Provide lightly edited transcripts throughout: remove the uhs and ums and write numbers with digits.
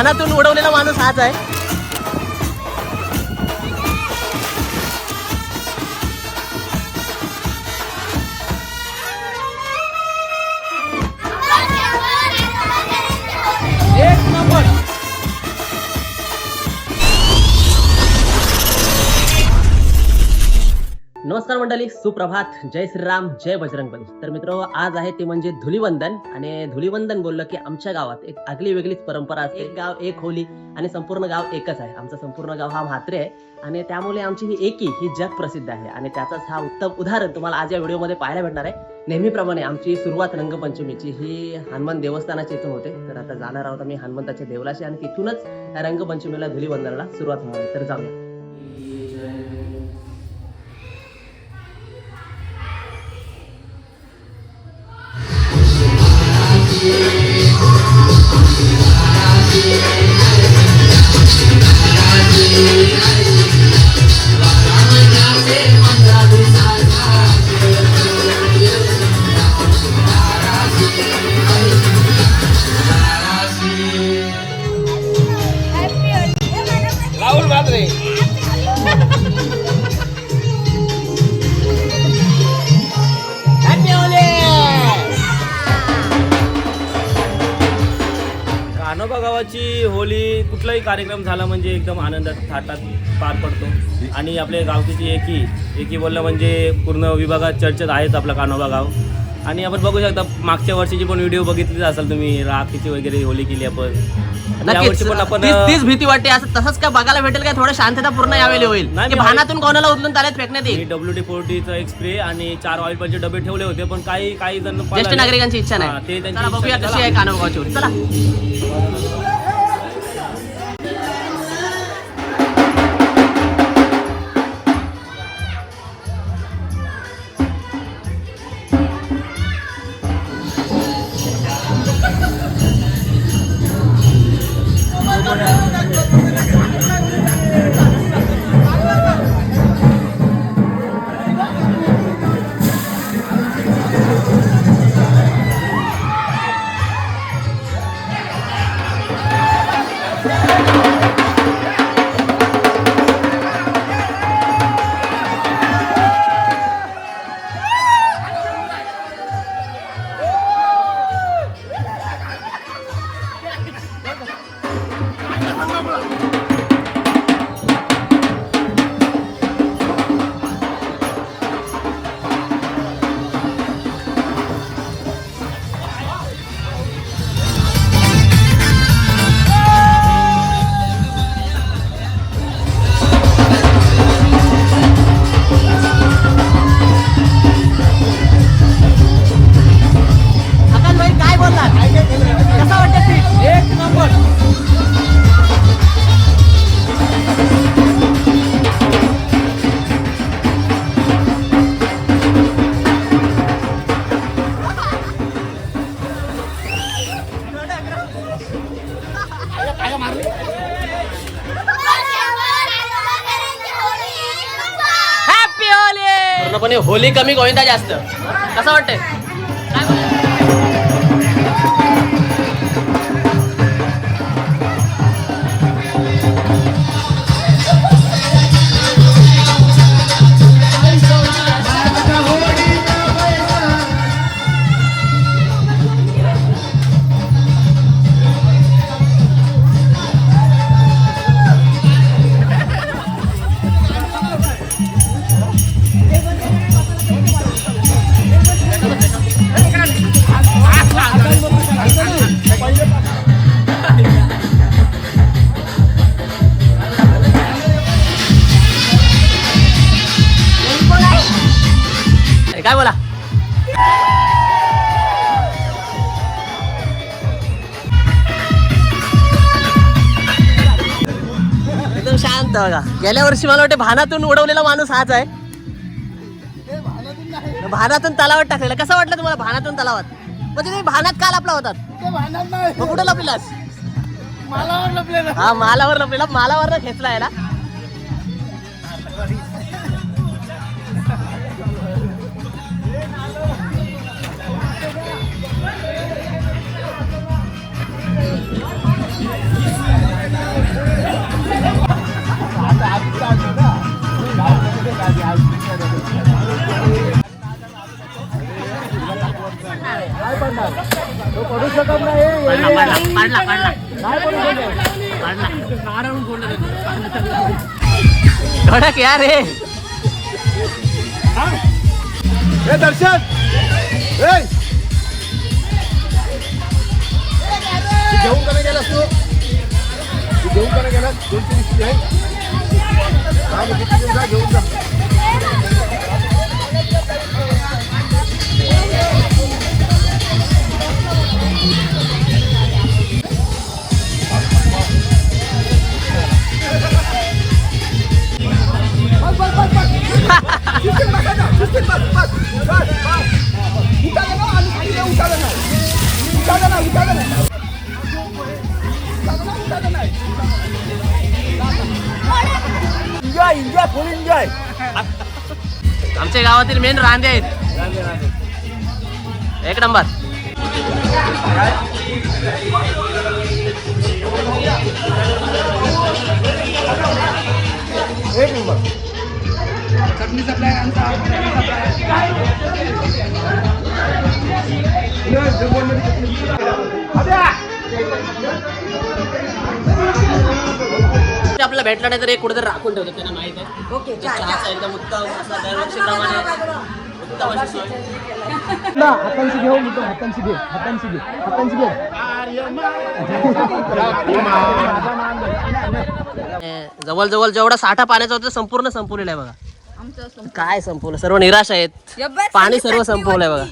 भानातून उडवलेला माणूस हाच आहे. एक नंबर. नमस्कार मंडळी, सुप्रभात, जय श्रीराम, जय बजरंगबली. तर मित्र, आज आहे ते म्हणजे धुलीवंदन. आणि धुलीवंदन बोललं की आमच्या गावात एक आगली वेगळीच परंपरा असते. एक गाव एक होली आणि संपूर्ण गाव एकच आहे. आमचं संपूर्ण गाव हा म्हात्रे आहे आणि त्यामुळे आमची ही एकी ही जग प्रसिद्ध आहे. आणि त्याचाच हा उत्तम उदाहरण तुम्हाला आज या व्हिडिओमध्ये पाहायला भेटणार आहे. नेहमीप्रमाणे आमची सुरुवात रंगपंचमीची ही हनुमान देवस्थानाच्या इथून होते. तर आता जाणार आहोत आम्ही हनुमंताच्या देवलाशी आणि तिथूनच रंगपंचमीला धुलीवंदनाला सुरुवात होणार आहे. तर जाऊया. राहुल म्हात्रे. कान्होबा गावाची होली कुठलाही कार्यक्रम झाला म्हणजे एकदम आनंदात थाटात पार पडतो. आणि आपल्या गावकीची एकी बोललं म्हणजे पूर्ण विभागात चर्चेत आहेच आपला कान्होबा गाव. आणि आपण बघू शकता मागच्या वर्षीची पण व्हिडिओ बघितली असेल तुम्ही, राखीची वगैरे होली केली आपण. यावर्षी पण आपण तीच भीती वाटते. असं तसंच काय बघायला भेटेल काय? थोडं शांतता पूर्ण यावेळी होईल की भानातून कोणाला उचलून ताल्यात फेकण्यात येईल. WD-40चा एक स्प्रे आणि 4 ऑइल पंचचे डबे ठेवले होते, पण काही जण ज्येष्ठ नागरिकांची इच्छा नाही. ते त्यांची चला बघूया इच्छा. कशी आहे कान्होबाची होळी. चला. पूर्णपणे होली कमी गोविंदा जास्त. कसं वाटतंय? काय बोला? एकदम शांत बघा. गेल्या वर्षी मला वाटतं भानातून उडवलेला माणूस हाच आहे. भानातून तलावात टाकलेला. कसं वाटलं तुम्हाला भानातून तलावात? म्हणजे तुम्ही भानात का लपला होतात? मग कुठं लपलेलास? मालावर लपलेला. हा, मालावर लपलेला. मालावर खेचला याला. नाही पडणार तो पडू शकत नाही कडक यार रे. हे दर्शन घेऊन का नाही गेलास तू घेऊन का नाही गेलास 220 आहे घेऊन जा एन्जॉय फुल एन्जॉय आमच्या गावातील मेन रांदे आहेत. एक नंबर. एक नंबर चटणीचा प्लॅन आमचा आपल्याला भेटला नाही तर एक कुठेतरी राखून ठेवतो त्यांना माहित आहे. ओके चहाचा एकदम उत्तम असा दरवर्षीप्रमाणे उत्तम अशी सोय. हातांची घेऊ म्हणतो हातांची घे हातांची घे हातांची घे जवळ जवळ जेवढा साठा पाण्याचा होता संपूर्ण संपवलेला आहे बघा. काय संपवलं सर्व निराश आहेत. पाणी सर्व संपवलंय बघा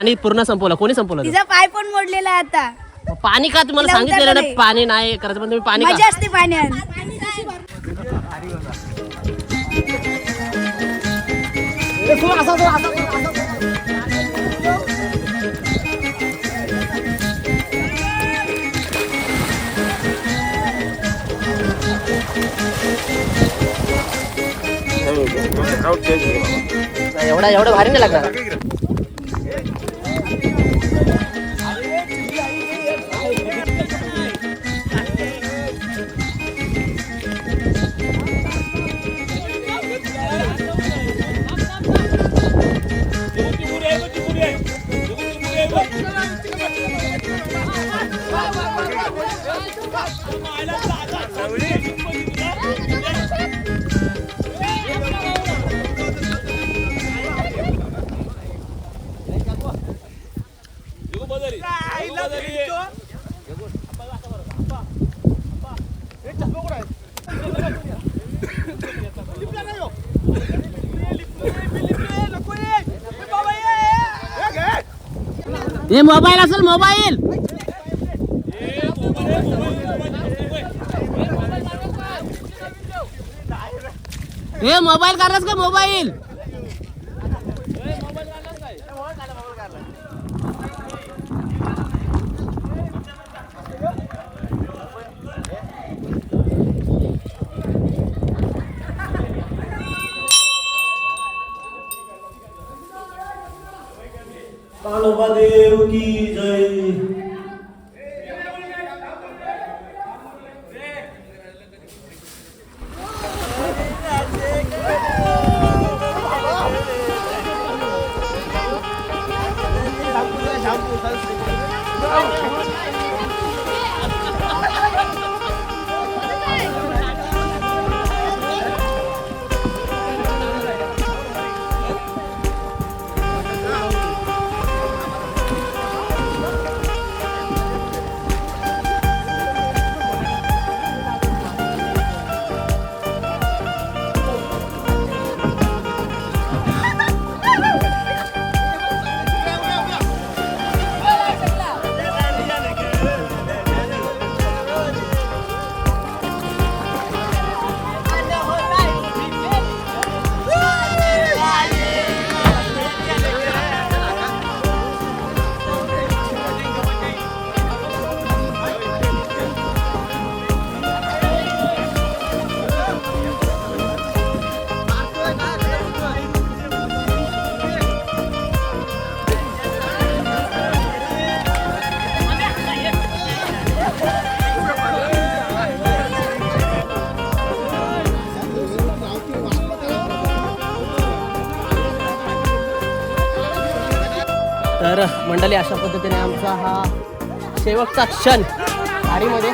आणि पूर्ण संपवलं. कोणी संपवलं तिचा पाय पण मोडलेला आहे आता. पाणी का तुम्हाला सांगितलेलं ना पाणी नाही करायचं पण तुम्ही पाणी मजा असते पाण्यात. एवढं भारी नाही लागणार. हे मोबाईल असेल मोबाईल. हे मोबाईल काढलास का मोबाईल. काळोबा देव की जय. तर मंडळी अशा पद्धतीने आमचा हा शेवटचा क्षण गाडीमध्ये